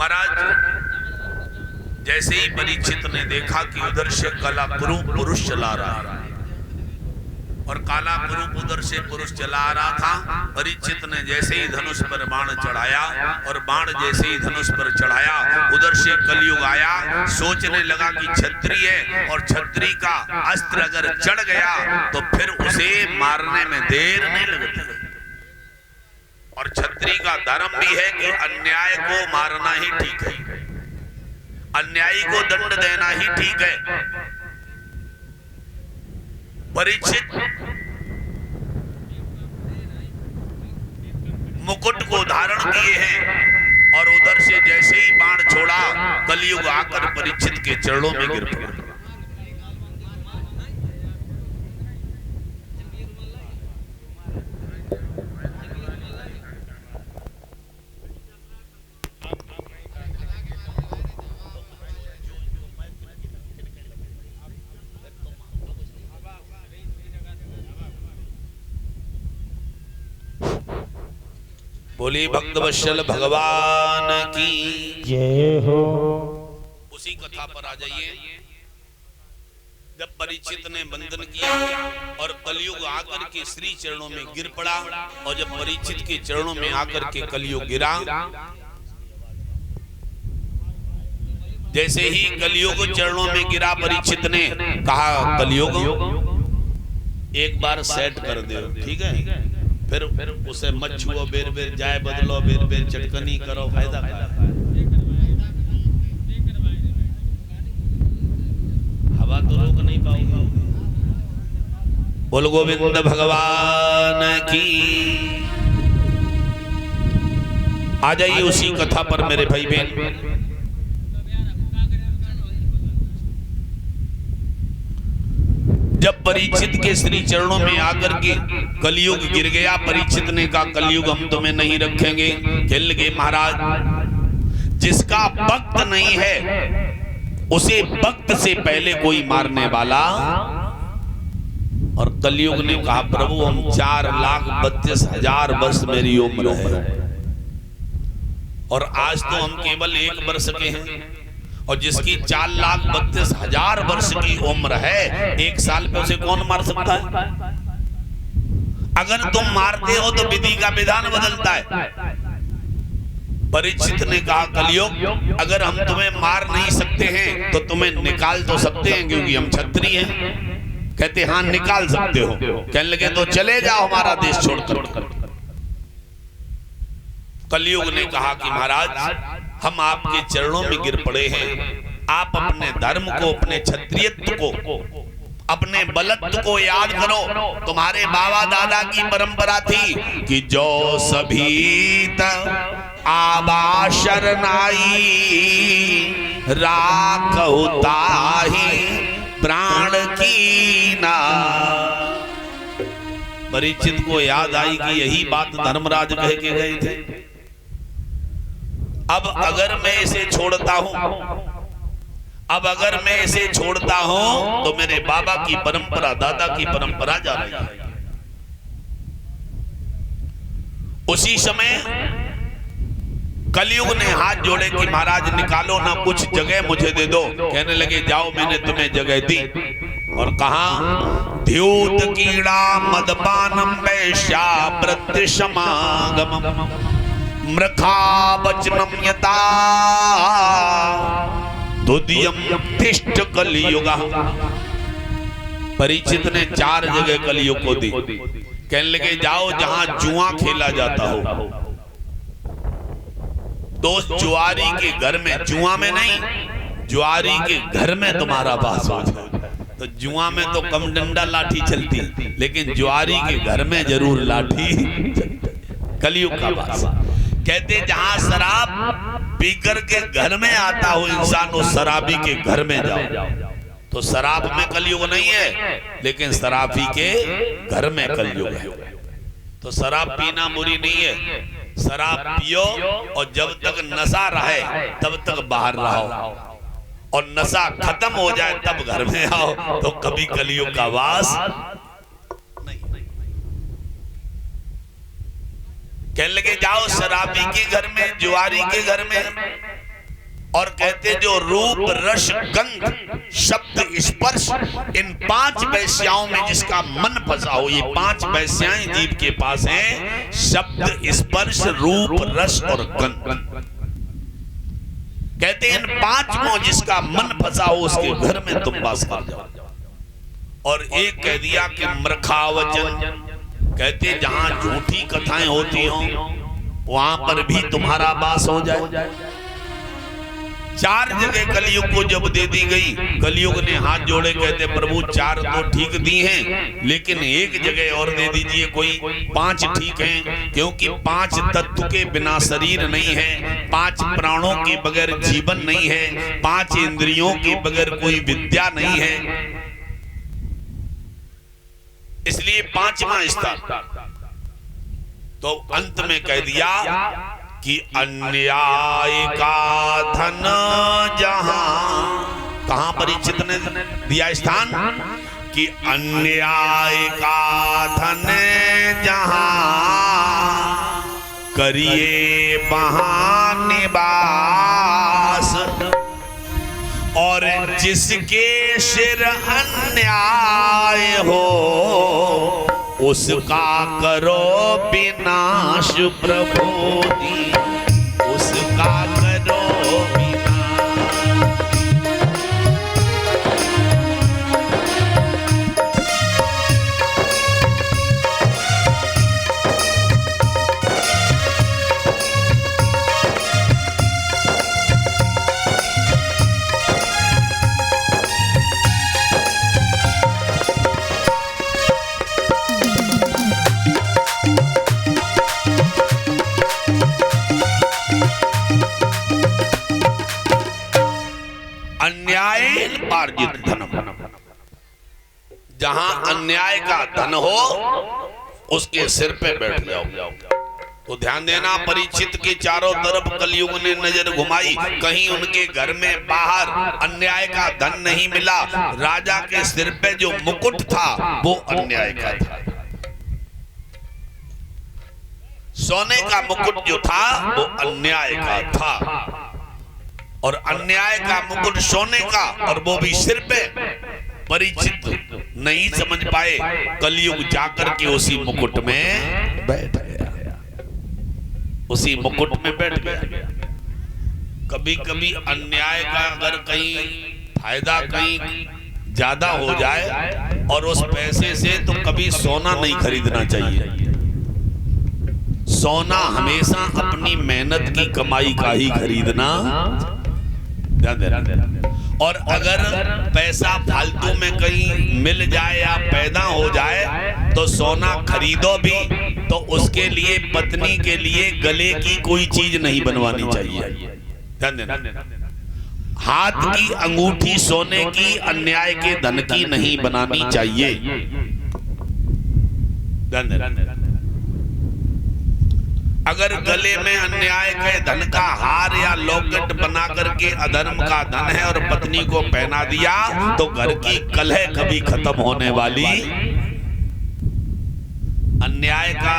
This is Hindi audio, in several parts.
महाराज जैसे ही परीक्षित ने देखा कि उधर से काला पुरुष चला रहा है और काला उधर से पुरुष चला रहा था, परीक्षित ने जैसे ही धनुष पर बाण चढ़ाया और बाण जैसे ही धनुष पर चढ़ाया उधर से कलयुग आया। सोचने लगा कि क्षत्रिय है और क्षत्रिय का अस्त्र अगर चढ़ गया तो फिर उसे मारने में देर नहीं लगती। और क्षत्रिय का धर्म भी है कि अन्याय को मारना ही ठीक है, अन्यायी को दंड देना ही ठीक है। परीक्षित मुकुट को धारण किए हैं और उधर से जैसे ही बाण छोड़ा कलयुग आकर परीक्षित के चरणों में गिर पड़ा। बोली भक्तवत्सल भगवान की जय हो। उसी कथा पर आ जाइए। जब परीक्षित ने बंधन किया और कलयुग आकर के श्री चरणों में गिर पड़ा और जब परीक्षित के चरणों में आकर के कलयुग गिरा, जैसे ही कलयुग चरणों में गिरा परीक्षित ने कहा कलयुग एक बार सेट कर दो, ठीक है, फिर उसे मत छुओ, बेर बेर जाए बदलो, बेर बेर चटकनी करो, फायदा क्या है? हवा तो रोक नहीं पाओगे। बोल गोविंद भगवान की। आ जाइए उसी कथा पर मेरे भाई बहन। जब परीक्षित के श्री चरणों में आकर के कलयुग गिर गया, परीक्षित ने कहा कलयुग हम तुम्हें नहीं रखेंगे। खेल गए महाराज, जिसका भक्त नहीं है उसे भक्त से पहले कोई मारने वाला। और कलयुग ने कहा प्रभु हम 4,32,000 वर्ष मेरी उम्र है और आज तो हम केवल 1 वर्ष के हैं, और जिसकी 4,32,000 वर्ष की उम्र है 1 साल पे उसे कौन मार सकता है? अगर तुम मारते हो तो विधि का विधान बदलता है। परीक्षित ने कहा कलयुग अगर हम तुम्हें मार नहीं सकते हैं तो तुम्हें निकाल तो सकते हैं क्योंकि हम क्षत्रिय हैं। कहते हाँ निकाल सकते हो। कहने लगे तो चले जाओ हमारा देश छोड़कर। कलयुग ने कहा कि महाराज हम आपके चरणों में गिर पड़े हैं, आप अपने धर्म को, अपने क्षत्रियत्व को, अपने बलत्व को याद करो। तुम्हारे बाबा दादा की परंपरा थी कि जो सभी आबा शरनाई राखहु ताहि प्राण की ना। परीक्षित को याद आई कि यही बात धर्मराज कह के गए थे। अब अगर मैं इसे छोड़ता हूं तो मेरे बाबा की परंपरा, दादा की परंपरा जा रही है। उसी समय कलयुग ने हाथ जोड़े कि महाराज निकालो ना, कुछ जगह मुझे दे दो। कहने लगे जाओ मैंने तुम्हें जगह दी। और कहा द्यूत कीड़ा मदपानम वैश्या प्रत्यक्षमागमम मृखा वचनम यता दुदियम तिष्ठ कलियुगा। परीक्षित ने 4 जगह कलयुग को दी। कहने लगे जाओ जहां जुआ खेला जाता हो, तो जुआरी के घर में, जुआ में नहीं, जुआरी के घर में तुम्हारा वास हो जाए। तो जुआ में तो कम डंडा लाठी चलती, लेकिन जुआरी के घर में जरूर लाठी। कलयुग का वास। कहते जहां शराब पीकर के घर में आता हो इंसान, उस शराबी के घर में जाओ। तो शराब में कलयुग नहीं है, लेकिन शराबी के घर में कलयुग है। तो शराब पीना बुरी नहीं है, शराब पियो और जब तक नशा रहे तब तक बाहर रहो, और नशा खत्म हो जाए तब घर में आओ, तो कभी कलयुग का वास नहीं। कहने लगे जाओ शराबी के घर में, जुआरी के घर में, और कहते जो रूप रस गंध शब्द स्पर्श इन 5 वैश्याओं में जिसका मन फंसा हो, ये 5 वैश्याएं जीव के पास हैं, शब्द स्पर्श रूप रस और गंध। कहते इन 5 में जिसका मन फंसा हो उसके घर में तुम वास कर जाओ। और एक कह दिया कि मृखावचन, कहते जहां झूठी कथाएं होती हो वहां पर भी तुम्हारा वास हो जाए। 4 जगह कलयुग को जब दे दी गई, कलयुग ने हाथ जोड़े कहते प्रभु 4 तो ठीक दी हैं, लेकिन एक जगह और दे दीजिए कोई 5 ठीक हैं, क्योंकि 5 तत्व के बिना शरीर नहीं है, 5 प्राणों के बगैर जीवन नहीं है, 5 इंद्रियों के बगैर कोई विद्या नहीं है, इसलिए 5वां स्थान। तो अंत में कह दिया कि अन्याय का धन जहां, कहां परीक्षित ने दिया स्थान कि अन्याय का धन जहां करिए वहां निवास, और जिसके सिर अन्याय हो उसका करो विनाश प्रभु दी, उसका करो विनाश। अर्जित धन, जहां अन्याय का धन हो उसके सिर पे बैठ जाओ। तो ध्यान देना, परीक्षित के चारों तरफ कलयुग ने नजर घुमाई, कहीं उनके घर में बाहर अन्याय का धन नहीं मिला। राजा के सिर पे जो मुकुट था वो अन्याय का था, सोने का मुकुट जो था वो अन्याय का था, और अन्याय का मुकुट सोने का, और वो भी सिर पे। परीक्षित नहीं समझ पाए, कलयुग जाकर के उसी मुकुट में बैठ गया, उसी मुकुट में बैठ गया। कभी कभी अन्याय का अगर कहीं फायदा कहीं ज्यादा हो जाए और उस पैसे से, तो कभी सोना नहीं खरीदना चाहिए। सोना हमेशा अपनी मेहनत की कमाई का ही खरीदना। और अगर पैसा फालतू में कहीं मिल जाए या पैदा हो जाए तो सोना खरीदो भी तो उसके लिए पत्नी के लिए गले की कोई चीज नहीं बनवानी चाहिए। हाथ की अंगूठी सोने की अन्याय के धन की नहीं बनानी चाहिए। अगर गले में अन्याय के धन का हार या लॉकेट बना करके अधर्म का धन है और पत्नी को पहना दिया तो घर की कलह कभी खत्म होने वाली। अन्याय का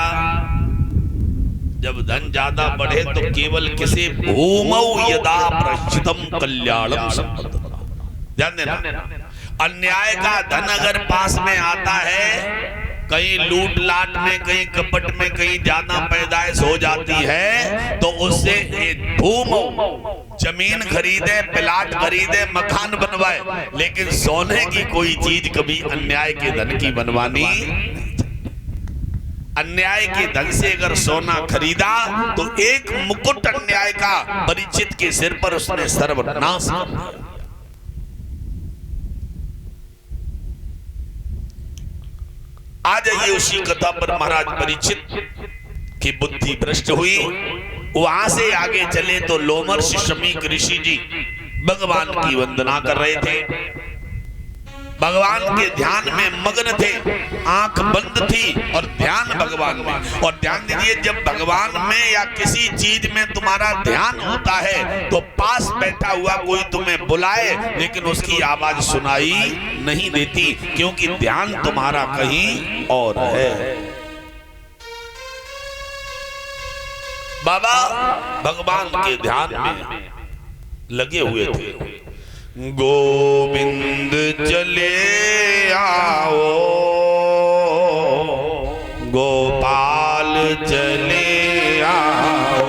जब धन ज्यादा बढ़े तो केवल किसी भूमौ यदा प्रश्चितम कल्याणम संपदा। ध्यान देना, अन्याय का धन अगर पास में आता है, कहीं लूट लाट में, कहीं कपट में, कहीं ज्यादा पैदाइश हो जाती है, तो उससे भूमौ जमीन खरीदे, प्लाट खरीदे, मकान बनवाए, लेकिन सोने की कोई चीज कभी अन्याय के धन की बनवानी। अन्याय के धन से अगर सोना खरीदा तो एक मुकुट अन्याय का परीक्षित के सिर पर उसने सर्वनाश कर दिया। आ जाइए उसी कथा पर। महाराज परीक्षित की बुद्धि भ्रष्ट हुई, वहां से आगे चले तो लोमर्ष शमीक ऋषि जी भगवान की वंदना कर रहे थे, भगवान के ध्यान में मग्न थे, आंख बंद थी और ध्यान भगवान में। और ध्यान दीजिए, जब भगवान में या किसी चीज में तुम्हारा ध्यान होता है तो पास बैठा हुआ कोई तुम्हें बुलाए लेकिन उसकी आवाज सुनाई नहीं देती, क्योंकि ध्यान तुम्हारा कहीं और है। बाबा भगवान के ध्यान में लगे हुए थे। गोविंद चले आओ, गोपाल चले आओ,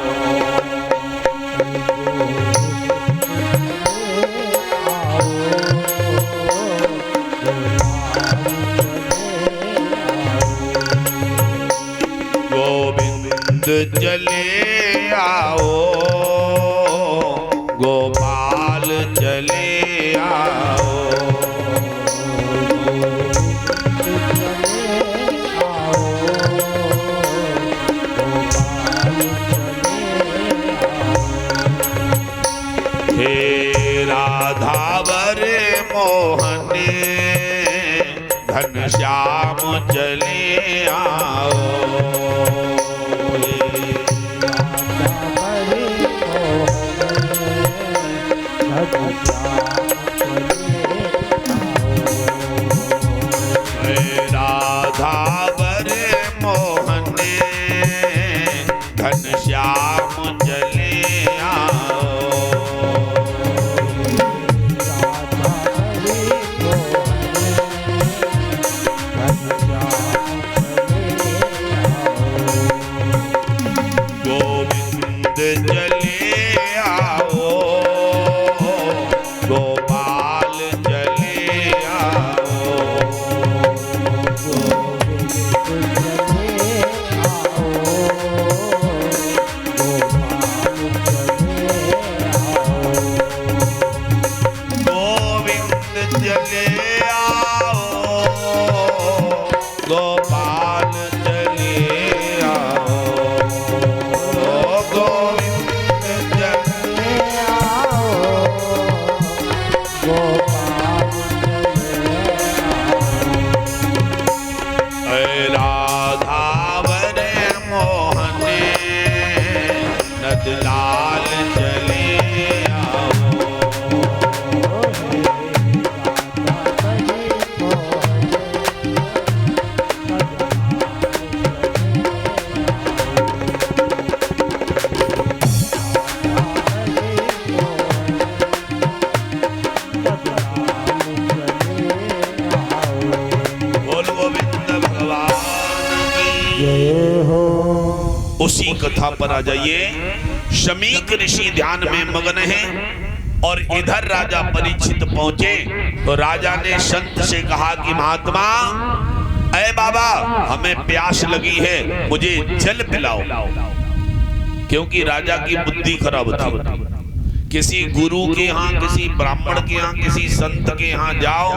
गोविंद चले आओ, गोपाल चले आओ, हे राधावर मोहने घनश्याम चले आओ, राधावर मोहने घनश्याम चले आओ, गोविंद चले आओ, गोपाल चले आओ, गोविंद चले आओ, गोपाल चले आओ, गोविंद चले आओ, गोपाल राधावर मोहने नंदलाल चले आओ, बोल गोविंद भगवान की जय हो। उसी कथा पर आ जाइए। शमीक ऋषि ध्यान में मग्न है और इधर राजा परीक्षित पहुंचे तो राजा ने संत से कहा कि महात्मा, अरे बाबा, हमें प्यास लगी है, मुझे जल पिलाओ। क्योंकि राजा की बुद्धि खराब थी। किसी गुरु के यहाँ, किसी ब्राह्मण के यहाँ, किसी संत के यहाँ जाओ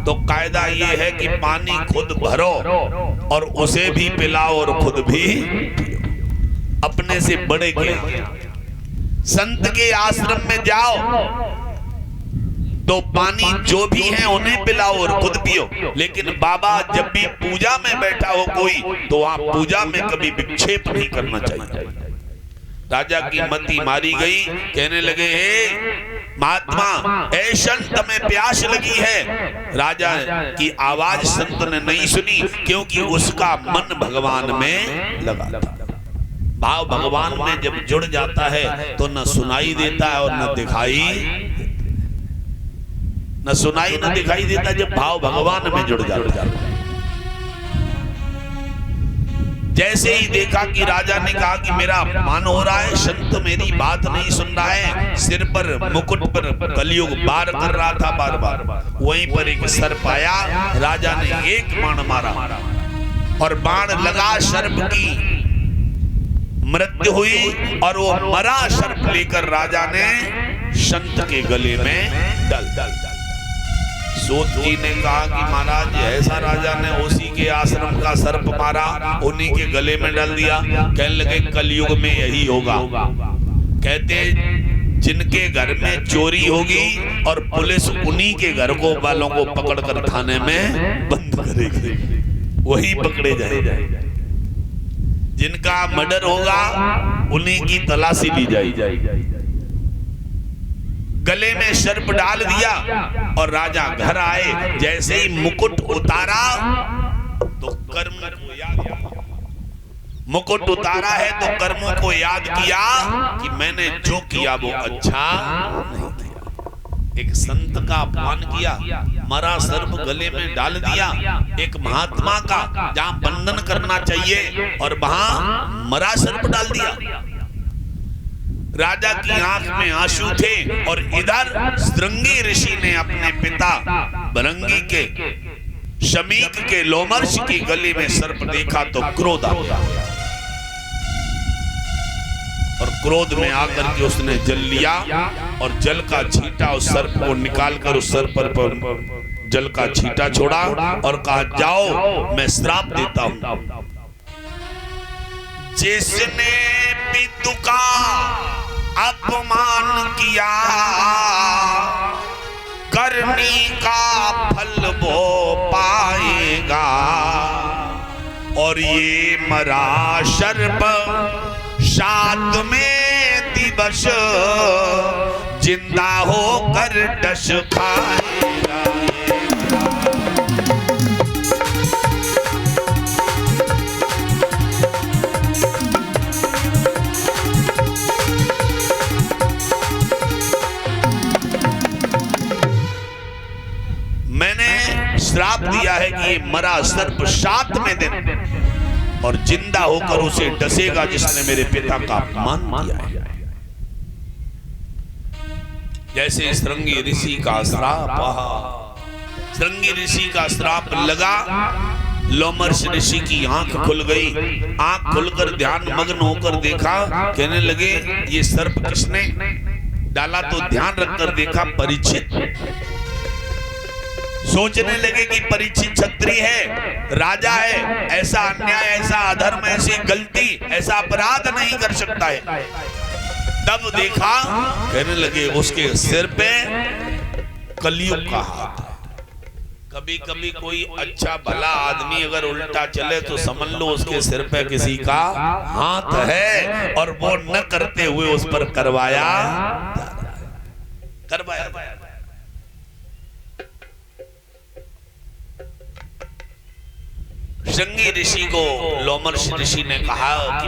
तो कायदा ये है कि पानी खुद भरो और उसे भी पिलाओ और खुद भी अपने से बड़े के। संत के आश्रम में जाओ तो पानी जो भी है उन्हें पिलाओ और खुद पियो। लेकिन बाबा, जब भी पूजा में बैठा हो कोई तो वहां पूजा में कभी विक्षेप नहीं करना चाहिए। राजा की मति मारी गई। कहने लगे, हे महात्मा, ऐ संत, में प्यास लगी है। राजा की आवाज संत ने नहीं सुनी क्योंकि उसका मन भगवान में लगा था। भाव भगवान में जब जुड़ जाता है तो न सुनाई देता है और न दिखाई, न सुनाई न दिखाई देता, जब भाव भगवान में जुड़ जाता है। जैसे ही देखा कि राजा ने कहा कि मेरा अपमान हो रहा है, संत मेरी बात नहीं सुन रहा है, सिर पर मुकुट पर कलयुग बार कर रहा था बार बार, वहीं पर एक सर्प आया। राजा ने एक बाण मारा और बाण लगा, सर्प की मृत्यु हुई और वो मरा सर्प लेकर राजा ने संत के गले में डाल दिया। सूत जी ने कहा कि महाराज, ऐसा राजा ने उसी के आश्रम का सर्प मारा, उन्हीं के गले में डाल दिया। कहने लगे, कलयुग में यही होगा। कहते जिनके घर में चोरी होगी और पुलिस उन्हीं के घर को वालों को पकड़कर थाने में बंद करेगी, वही पकड़े जाएंगे। जिनका मर्डर होगा उन्हीं की तलाशी ली जाएगी। गले में सर्प डाल दिया और राजा घर आए। जैसे ही मुकुट उतारा तो कर्म को याद, मुकुट उतारा है तो कर्मों को याद किया कि मैंने जो किया वो अच्छा नहीं किया। एक संत का अपमान किया, मरा सर्प गले में डाल दिया। एक महात्मा का जहां बंधन करना चाहिए और वहां मरा सर्प डाल दिया। राजा की आंख में आंसू थे और इधर श्रृंगी ऋषि ने अपने पिता बरंगी के शमीक के लोमर्ष की गली में सर्प देखा तो क्रोध आ गया और क्रोध में आकर के उसने जल लिया और जल का छींटा उस सर्प को निकालकर उस सर्प पर जल का छींटा छोड़ा और कहा जाओ मैं श्राप देता हूं। जिसने पितु का अपमान किया करनी का फल वो पाएगा। और ये मरा सर्प 7 में दिवस जिंदा होकर डस खाएगा। मैंने श्राप दिया है कि ये मरा सर्प 7वें दिन और जिंदा होकर उसे डसेगा जिसने मेरे पिता का अपमान किया है। जैसे श्रृंगी ऋषि का श्राप, श्रृंगी ऋषि का श्राप लगा, लोमर्ष ऋषि की आंख खुल गई। आंख खुलकर ध्यान मग्न होकर देखा, कहने लगे ये सर्प किसने डाला? तो ध्यान रखकर देखा परीक्षित। सोचने लगे कि परीक्षित क्षत्रिय है, राजा है, ऐसा अन्याय, ऐसा अधर्म, ऐसी गलती, ऐसा अपराध नहीं कर सकता है। तब देखा, कहने लगे उसके सिर पे कलयुग का हाथ है। कभी कभी कोई अच्छा भला आदमी अगर उल्टा चले तो समझ लो उसके सिर पे किसी का हाथ है और वो न करते हुए उस पर करवाया। श्रृंगी ऋषि को लोमर्ष ऋषि ने कहा कि